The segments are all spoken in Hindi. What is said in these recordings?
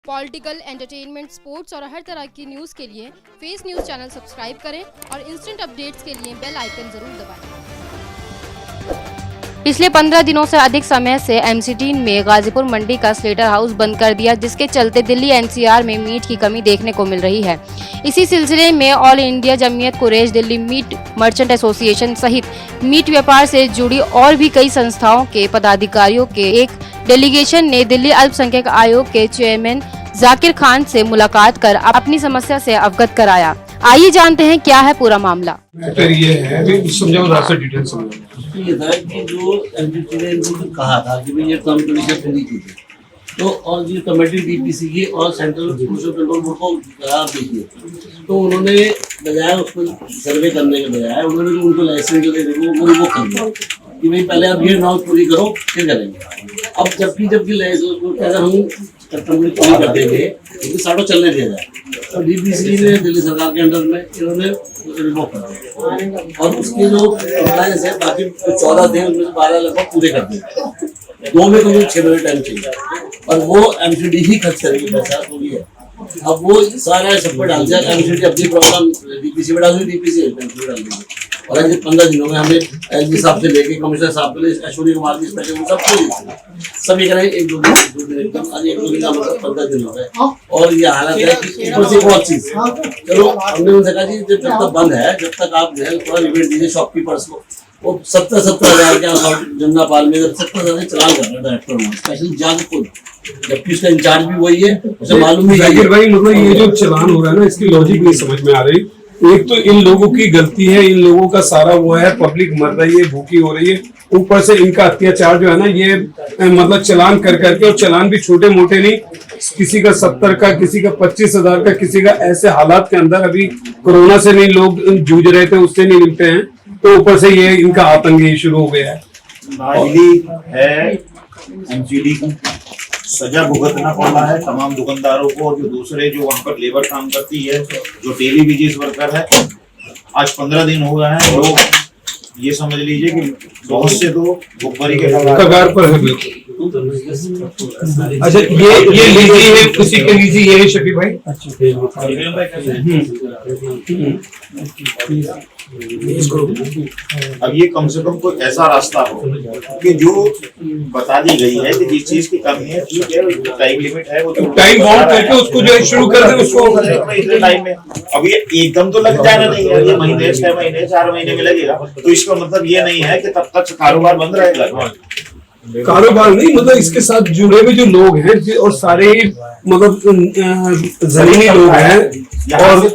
पॉलिटिकल, एंटरटेनमेंट, स्पोर्ट्स और हर तरह की न्यूज़ के लिए फेस न्यूज़ चैनल सब्सक्राइब करें और इंस्टेंट अपडेट्स के लिए बेल आइकन जरूर दबाएं। पिछले 15 दिनों से अधिक समय से एमसीडी में गाजीपुर मंडी का स्लेटर हाउस बंद कर दिया, जिसके चलते दिल्ली एनसीआर में मीट की कमी देखने को मिल रही है। इसी सिलसिले में all India Jamiat Quraish, Delhi meat merchant association सहित मीट व्यापार से जुड़ी और भी कई संस्थाओं के पदाधिकारियों के एक डेलीगेशन ने दिल्ली अल्पसंख्यक आयोग के चेयरमैन जाकिर खान से मुलाकात कर अपनी समस्या से अवगत कराया। आइए जानते हैं क्या है पूरा मामला। मैटर ये है कि समझाओ, रास्ता डिटेल समझाओ। ये था कि जो एमपी ने कहा था कि भाई ये टर्म कंडीशन पूरी कीजिए, तो और ये कमेटी डीपीसी की और सेंट्रल पोल्यूशन कंट्रोल बोर्ड को करार दीजिए, तो उन्होंने बजाय उसको सर्वे करने के बजाय उन्होंने जो उनको लाइसेंस जो दे वो कर दिया कि भाई पहले आप ये नॉर्म पूरी करो फिर करेंगे। अब जबकि लाइसेंस अगर हम पूरी कर देंगे लेकिन साटो चलने दिया जाए, तो डीपीसी ने दिल्ली सरकार के अंडर में इन्होंने रिवॉक कर दिया और उसके जो कंप्लायंस है बाकी 14 दिन उनमें से 12 लगभग पूरे कर दिए। 2 में कभी 6 महीने टाइम चाहिए और वो एमसीडी ही खर्च करेगी पैसा, वो भी है। अब वो सारा सब पे डाल दिया, एमसीडी अपनी प्रॉब्लम डीपीसी में डाल दी, डीपीसी एमसीडी डाल दी। और अगले 15 दिनों में हमें एलजी साहब से लेके कमिश्नर साहब के लिए एचओडी कुमार की स्पेशल सब सभी करें एक दो दिन आज एक दो दिन का मतलब 15 दिन हो गए। और ये हालत है कि ऊपर से बहुत चीज चलो हमने उनसे कहा जी जब तक बंद है जब तक आप जो है थोड़ा लिमिट दीजिए शॉपकीपर्स को। वो 70,000 के जमुना पाल में 70,000 चलान कर रहा डायरेक्टर स्पेशल जाग खुद, जबकि उसका इंचार्ज भी वही है, उसे मालूम भी है। भाई मतलब ये जो चलान हो रहा है ना, इसकी लॉजिक नहीं समझ में आ रही। एक तो इन लोगों की गलती है, इन लोगों का सारा वो है, पब्लिक मर रही है, भूखी हो रही है, ऊपर से इनका अत्याचार जो है ना ये मतलब चलान कर करके, और चलान भी छोटे मोटे नहीं, किसी का 70 का, किसी का 25,000 का, किसी का ऐसे हालात के अंदर अभी कोरोना से नहीं लोग जूझ रहे थे उससे नहीं मिलते हैं, तो ऊपर से ये इनका आतंक ये शुरू हो गया है। एमसीडी को सजा भुगतना पड़ रहा है तमाम दुकानदारों को, और जो दूसरे जो वहाँ पर लेबर काम करती है जो डेली वेजेस वर्कर है, आज 15 दिन हो गए हैं। लोग ये समझ लीजिए कि बहुत से तो भुखमरी के कगार पर है। अच्छा ये लीजिए है, किसी के लीजिए, ये है शफी भाई। अब ये कम से कम कोई ऐसा रास्ता हो कि जो बता दी गई है कि जिस चीज की कमी है ठीक है, टाइम लिमिट है, वो टाइम बाउंड करके उसको जो है शुरू कर दे उसको इतने टाइम में। अब ये एकदम तो लग जाना नहीं है, ये महीने 6 महीने 4 महीने में लगेगा, तो इसका मतलब ये नहीं है कि तब तक कारोबार बंद रहेगा। कारोबार नहीं, मतलब इसके साथ जुड़े हुए जो लोग हैं और सारे मतलब जमीनी लोग हैं और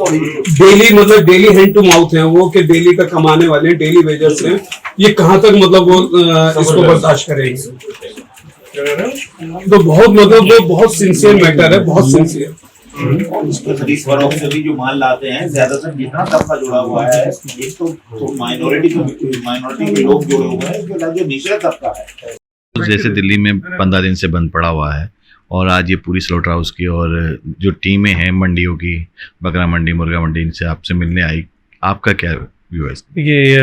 डेली हैंड टू माउथ हैं वो, कि डेली का कमाने वाले हैं, डेली वेजर्स हैं, ये कहाँ तक मतलब वो इसको बर्दाश्त करेंगे। तो बहुत मतलब वो बहुत सिंसियर मैटर है, बहुत सिंसियर। खरीद फरोख्त से भी जो माल लाते हैं ज्यादातर जितना तबका जुड़ा हुआ है, एक तो माइनॉरिटी के लोग जुड़े हुए हैं, जो निचला तबका है। जैसे दिल्ली में 15 दिन से बंद पड़ा हुआ है और आज ये पूरी स्लॉटर हाउस की और जो टीमें हैं मंडियों की, बकरा मंडी, मुर्गा मंडी, इनसे आपसे मिलने आई, आपका क्या व्यू है? ये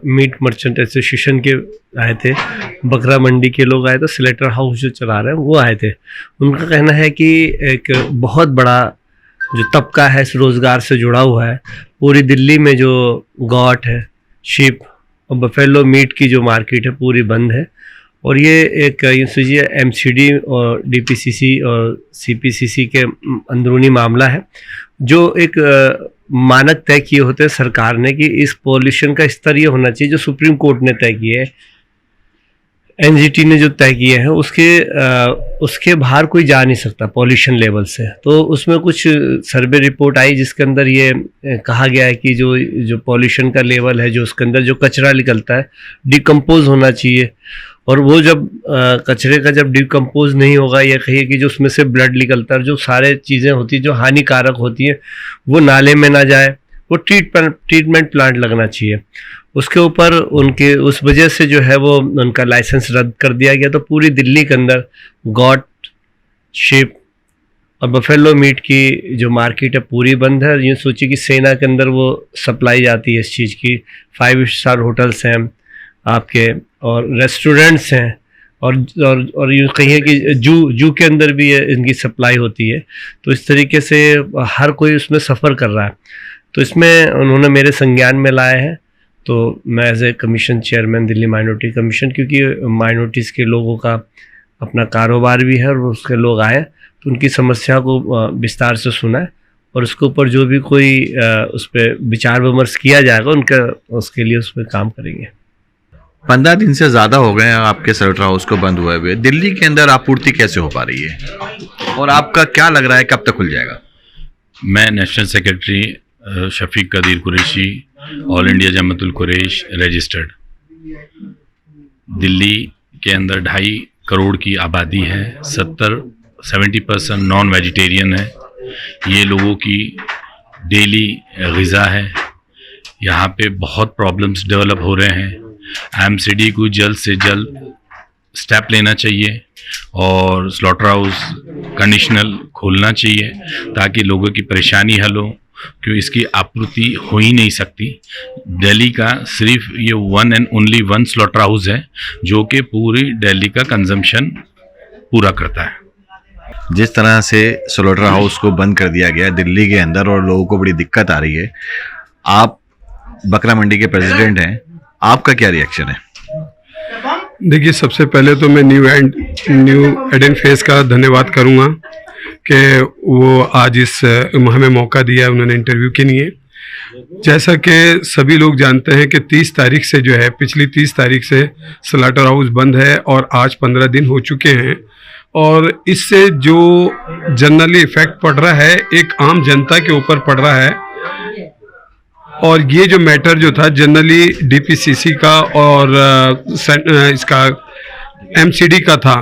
मीट मर्चेंट एसोसिएशन के आए थे, बकरा मंडी के लोग आए थे, स्लेटर हाउस जो चला रहे हैं वो आए थे। उनका कहना है कि एक बहुत बड़ा जो तबका है इस रोज़गार से जुड़ा हुआ है, पूरी दिल्ली में जो गॉट है, शीप और बफेलो मीट की जो मार्केट है पूरी बंद है। और ये एक यूँ समझिए एमसीडी और डीपीसीसी और सीपीसीसी के अंदरूनी मामला है, जो एक मानक तय किए होते हैं सरकार ने कि इस पॉल्यूशन का स्तर ये होना चाहिए जो सुप्रीम कोर्ट ने तय किए है, एनजीटी ने जो तय किए हैं उसके बाहर कोई जा नहीं सकता पॉल्यूशन लेवल से। तो उसमें कुछ सर्वे रिपोर्ट आई जिसके अंदर ये कहा गया है कि जो पॉल्यूशन का लेवल है, जो उसके अंदर जो कचरा निकलता है डिकम्पोज होना चाहिए, और वो जब कचरे का जब डिकम्पोज नहीं होगा, या कहिए कि जो उसमें से ब्लड निकलता है, जो सारे चीज़ें होती हैं जो हानिकारक होती हैं वो नाले में ना जाए, वो ट्रीटमेंट प्लांट लगना चाहिए। उसके ऊपर उनके उस वजह से जो है वो उनका लाइसेंस रद्द कर दिया गया। तो पूरी दिल्ली के अंदर गॉट, शीप और बफेलो मीट की जो मार्केट है पूरी बंद है। यूँ सोचिए कि सेना के अंदर वो सप्लाई जाती है इस चीज़ की, 5 स्टार होटल्स हैं आपके और रेस्टोरेंट्स हैं, और यूँ कहिए कि जू के अंदर भी इनकी सप्लाई होती है। तो इस तरीके से हर कोई उसमें सफ़र कर रहा है। तो इसमें उन्होंने मेरे संज्ञान में लाया है। तो मैं as a commission chairman Delhi minority commission, क्योंकि माइनॉरिटीज़ के लोगों का अपना कारोबार भी है और उसके लोग आए तो उनकी समस्या को विस्तार से सुना है और उसके ऊपर जो भी कोई उस पर विचार विमर्श किया जाएगा उनका उसके लिए उस पर काम करेंगे। 15 दिन से ज़्यादा हो गए हैं आपके स्लेटर हाउस को बंद हुए हुए। दिल्ली के अंदर आपूर्ति कैसे हो पा रही है और आपका क्या लग रहा है कब तक खुल जाएगा? मैं national secretary Shafiq Qadeer Qureshi, all India Jamatul Quraish registered. Delhi के अंदर 2.5 करोड़ की आबादी है, 70% नॉन वेजिटेरियन है। ये लोगों की डेली ग़िज़ा है। यहाँ पे बहुत प्रॉब्लम्स डेवलप हो रहे हैं। एमसीडी को जल्द से जल्द स्टेप लेना चाहिए और स्लॉटर हाउस कंडीशनल खोलना चाहिए ताकि लोगों की परेशानी हल हो, क्योंकि इसकी आपूर्ति हो ही नहीं सकती। दिल्ली का सिर्फ ये one and only one slaughter house है जो कि पूरी दिल्ली का कंजम्पशन पूरा करता है। जिस तरह से स्लॉटर हाउस को बंद कर दिया गया दिल्ली के अंदर और लोगों को बड़ी दिक्कत आ रही है, आप बकरा मंडी के प्रेसिडेंट हैं, आपका क्या रिएक्शन है? देखिए, सबसे पहले तो मैं न्यू एडन फेस का धन्यवाद करूंगा कि वो आज इस हमें मौका दिया, उन्होंने इंटरव्यू के लिए। जैसा कि सभी लोग जानते हैं कि 30 तारीख से जो है, पिछली 30 तारीख से स्लॉटर हाउस बंद है और आज 15 दिन हो चुके हैं। और इससे जो जनरली इफेक्ट पड़ रहा है एक आम जनता के ऊपर पड़ रहा है। और ये जो मैटर जो था जनरली डीपीसीसी का और इसका एमसीडी का था,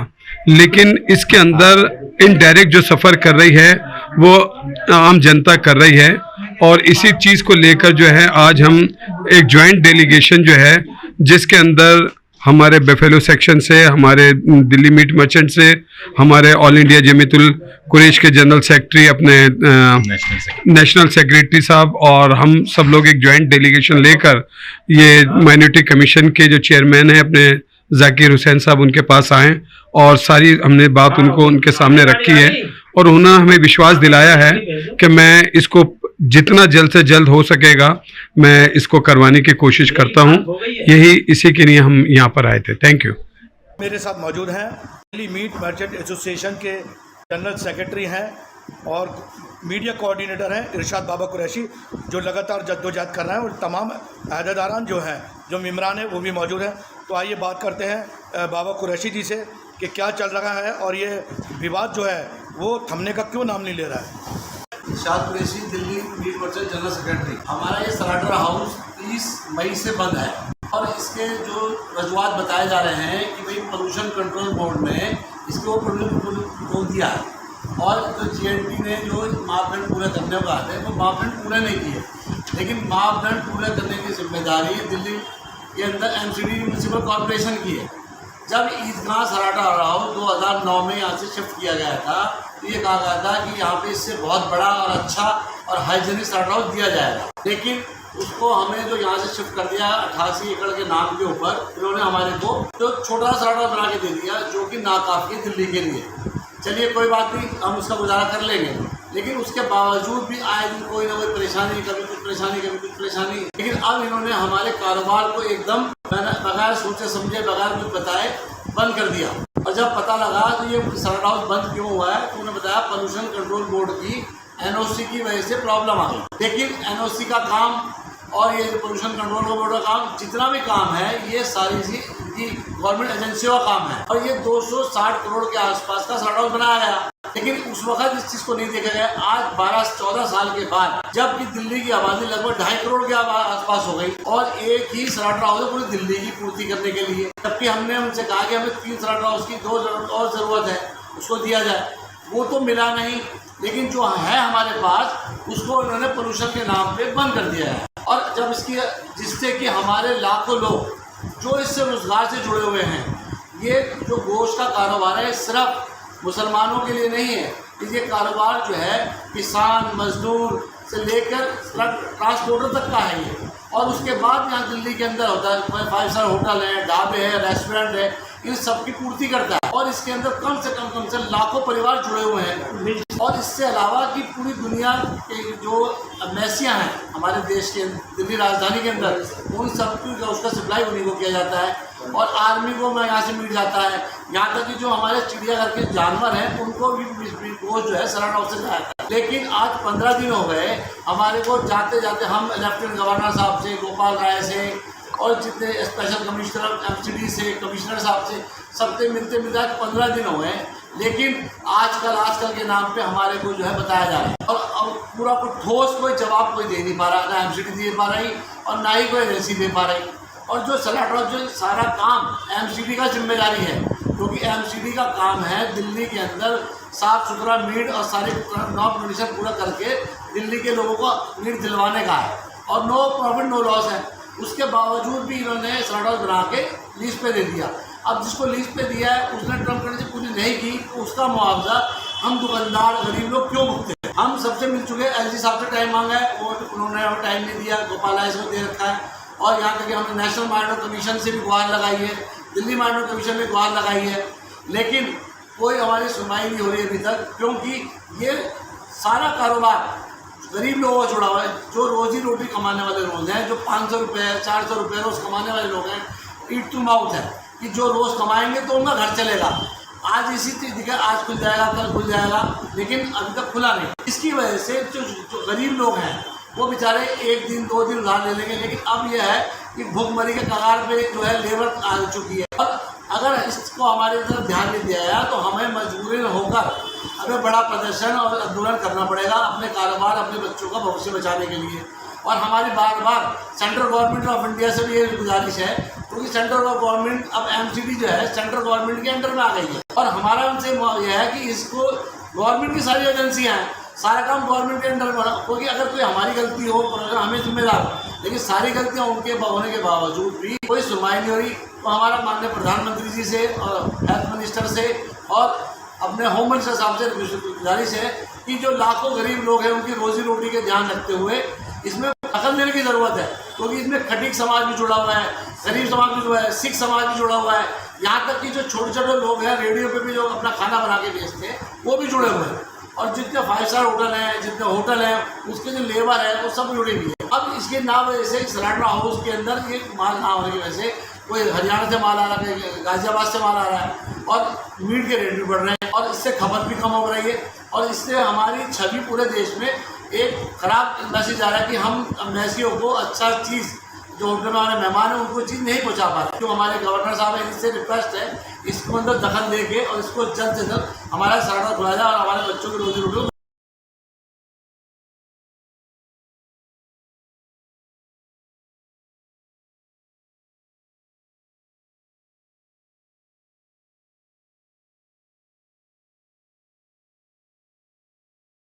लेकिन इसके अंदर इनडायरेक्ट जो सफ़र कर रही है वो आम जनता कर रही है। और इसी चीज़ को लेकर जो है आज हम एक जॉइंट डेलीगेशन जो है, जिसके अंदर हमारे बेफेलो सेक्शन से, हमारे दिल्ली मीट मर्चेंट से, हमारे ऑल इंडिया जमीयतुल कुरैश के जनरल सेक्रेटरी, अपने नेशनल सेक्रेटरी साहब और हम सब लोग एक जॉइंट डेलीगेशन लेकर ये माइनॉरिटी कमीशन के जो चेयरमैन हैं अपने जाकिर हुसैन साहब, उनके पास आए और सारी हमने बात उनके सामने रखी है। और उन्होंने हमें विश्वास दिलाया है कि मैं इसको जितना जल्द से जल्द हो सकेगा मैं इसको करवाने की कोशिश करता हूं। इसी के लिए हम यहाँ पर आए थे। Thank you. मेरे साथ मौजूद हैं दिल्ली मीट मर्चेंट एसोसिएशन के जनरल सेक्रेटरी हैं और मीडिया कोऑर्डिनेटर हैं इरशाद बाबा कुरैशी, जो लगातार जद्दोजहद कर रहे हैं, और तमाम अहदेदारान जो हैं, जो मेम्बरान हैं, वो भी मौजूद हैं। तो आइए बात करते हैं बाबा कुरैशी जी से कि क्या चल रहा है और ये विवाद जो है वो थमने का क्यों नाम नहीं ले रहा है। Irshad Qureshi, Delhi meat merchant general secretary. हमारा ये स्लॉटर हाउस 30 मई से बंद है और इसके जो रजुआत बताए जा रहे हैं कि भाई पोल्यूशन कंट्रोल बोर्ड ने इसके ऊपर रोक दिया है और जो जीएनटी ने जो मापदंड पूरे करने को आते हैं वो मापदंड पूरे नहीं किए। लेकिन मापदंड पूरे करने की जिम्मेदारी दिल्ली के अंदर एमसीडी म्यूनसिपल कॉरपोरेशन की है। जब ईदगाह स्लॉटर हाउस 2009 में यहाँ से शिफ्ट किया गया था तो ये कहा गया था कि यहाँ पे इससे बहुत बड़ा और अच्छा और हाइजीनिक स्लॉटर हाउस दिया जाएगा। लेकिन उसको हमें जो यहाँ से शिफ्ट कर दिया 88 एकड़ के नाम के ऊपर, इन्होंने हमारे को जो छोटा सा स्लॉटर हाउस बना के दे दिया जो कि नाकाफी दिल्ली के लिए। चलिए कोई बात नहीं, हम उसका गुजारा कर लेंगे, लेकिन उसके बावजूद भी आए दिन कोई ना कोई परेशानी, कभी कुछ परेशानी, कभी कुछ परेशानी। लेकिन अब इन्होंने हमारे कारोबार को एकदम बगैर सोचे समझे, बगैर कुछ बताए बंद कर दिया। और जब पता लगा तो ये स्लॉटर हाउस बंद क्यों हुआ है तो उन्होंने बताया पोल्यूशन कंट्रोल बोर्ड की एनओसी की वजह से प्रॉब्लम आ गई। लेकिन एनओसी का काम और ये पोल्यूशन कंट्रोल बोर्ड का काम, जितना भी काम है, ये सारी इनकी गवर्नमेंट एजेंसियों का काम है। और ये 260 करोड़ के आसपास का स्लॉटर हाउस बनाया गया, लेकिन उस वक्त इस चीज़ को नहीं देखा गया। आज 12-14 साल के बाद, जबकि दिल्ली की आबादी लगभग 2.5 करोड़ के आसपास हो गई और एक ही स्लॉटर हाउस है पूरी दिल्ली की पूर्ति करने के लिए, जबकि हमने उनसे कहा कि हमें 3 स्लॉटर हाउस की 2 और ज़रूरत है, उसको दिया जाए। वो तो मिला नहीं, लेकिन जो है हमारे पास उसको उन्होंने पोल्यूशन के नाम पे बंद कर दिया है। और जब जिससे कि हमारे लाखों लोग जो इससे रोजगार से जुड़े हुए हैं, ये जो गोश्त का कारोबार है सिर्फ मुसलमानों के लिए नहीं है, ये कारोबार जो है किसान, मजदूर, से लेकर ट्रांसपोर्टर तक का है ये। और उसके बाद यहाँ दिल्ली के अंदर होता है 5 स्टार होटल है, ढाबे है, रेस्टोरेंट है, इन सब की पूर्ति करता है। और इसके अंदर कम से लाखों परिवार जुड़े हुए हैं। और इससे अलावा कि पूरी दुनिया के जो मैसियाँ हैं हमारे देश के दिल्ली राजधानी के अंदर, उन सब की उसका सप्लाई उन्हीं को किया जाता है। और आर्मी को मैं यहाँ से मिल जाता है, यहाँ तक कि जो हमारे चिड़ियाघर के जानवर हैं उनको भी गोश्त जो है सलाट हाउस से जाता है। लेकिन आज 15 दिन हो गए हमारे को जाते जाते, हम लेफ्टिनेंट गवर्नर साहब से, गोपाल राय से और जितने स्पेशल कमिश्नर MCD से, कमिश्नर साहब से, सबसे मिलते मिलते आज 15 दिन हो गए। लेकिन आजकल के नाम पे हमारे को जो है बताया जा रहा है और अब पूरा कोई ठोस कोई जवाब कोई दे नहीं पा रहा, ना MCD दे पा रही और ना ही कोई RSC दे पा रही। और जो सलाट हाउस जो सारा काम MCD का जिम्मेदारी है, क्योंकि MCD का काम है दिल्ली के अंदर साफ़ सुथरा मीट और सारे नॉन कंडीशन पूरा करके दिल्ली के लोगों को मीट दिलवाने का है। और नो प्रॉफिट नो लॉस है। उसके बावजूद भी इन्होंने सलाट हाउस बना के लीज पे दे दिया। अब जिसको लीज पे दिया है उसने टर्म कंडीशन पूरी नहीं की, तो उसका मुआवजा हम दुकानदार गरीब लोग क्यों भुगते हैं? हम सबसे मिल चुके हैं, LG साहब से टाइम मांगा है, वो उन्होंने हमें टाइम नहीं दिया, गोपाल राय को दे रखा है। और यहाँ तक कि हमने नेशनल माइनर कमीशन से भी गुहार लगाई है, दिल्ली माइनर कमीशन में गुहार लगाई है, लेकिन कोई हमारी सुनवाई नहीं हो रही अभी तक। क्योंकि ये सारा कारोबार गरीब लोगों को जुड़ा हुआ है, जो रोजी रोटी कमाने वाले लोग हैं, जो 500 रुपये 400 रुपये रोज़ कमाने वाले लोग हैं, ईट टू माउथ है कि जो रोज़ कमाएंगे तो उनका घर चलेगा। आज इसी चीज़ दिखा, आज खुल जाएगा, कल खुल जाएगा, लेकिन अभी तक खुला नहीं। इसकी वजह से जो गरीब लोग हैं वो बेचारे 1 दिन 2 दिन उधार ले लेंगे। लेकिन अब यह है कि भुखमरी के कगार पे जो है लेबर आ चुकी है। और अगर इसको हमारी तरफ ध्यान नहीं दिया गया तो हमें मजबूरन होकर हमें बड़ा प्रदर्शन और आंदोलन करना पड़ेगा अपने कारोबार, अपने बच्चों का भविष्य बचाने के लिए। और हमारी बार बार सेंट्रल गवर्नमेंट ऑफ इंडिया से भी ये गुजारिश है, क्योंकि सेंट्रल गवर्नमेंट अब MCD जो है सेंट्रल गवर्नमेंट के अंडर में आ गई है। और हमारा उनसे यह है कि इसको गवर्नमेंट की सारी एजेंसियाँ हैं, सारा काम गवर्नमेंट के अंडर में, क्योंकि अगर कोई हमारी गलती हो तो हमें जिम्मेदार, लेकिन सारी गलतियाँ उनके होने के बावजूद भी कोई सुनवाई नहीं हो रही। तो हमारा माननीय प्रधानमंत्री जी से और हेल्थ मिनिस्टर से और अपने होम मिनिस्टर साहब से गुजारिश है कि जो लाखों गरीब लोग हैं उनकी रोजी रोटी के ध्यान रखते हुए इसमें दखल देने की ज़रूरत है। क्योंकि इसमें खटीक समाज भी जुड़ा हुआ है, गरीब समाज भी जुड़ा है, सिख समाज भी जुड़ा हुआ है, यहाँ तक कि जो छोटे छोटे लोग हैं रेडियो पे भी जो अपना खाना बना के बेचते हैं वो भी जुड़े हुए हैं। और जितने 5 स्टार होटल हैं, जितने होटल हैं, उसके जो लेबर है वो सब जुड़े हुए हैं। अब इसके ना वजह से सलाट हाउस के अंदर ये माल ना होने की वजह से कोई हरियाणा से माल आ रहा है, गाजियाबाद से माल आ रहा है और मीट के रेट भी बढ़ रहे हैं और इससे खपत भी कम हो रही है। और इससे हमारी छवि पूरे देश में एक खराब मैसेज आ रहा है कि हम मैसियों को अच्छा चीज़, जो होटल में हमारे मेहमान हैं उनको चीज़ नहीं पहुंचा पा रहे। जो हमारे गवर्नर साहब हैं इससे रिक्वेस्ट है इसको अंदर दखल दे के और इसको जल्द से जल्द हमारा सलाट खुला जाए और हमारे बच्चों की रोजी रोटी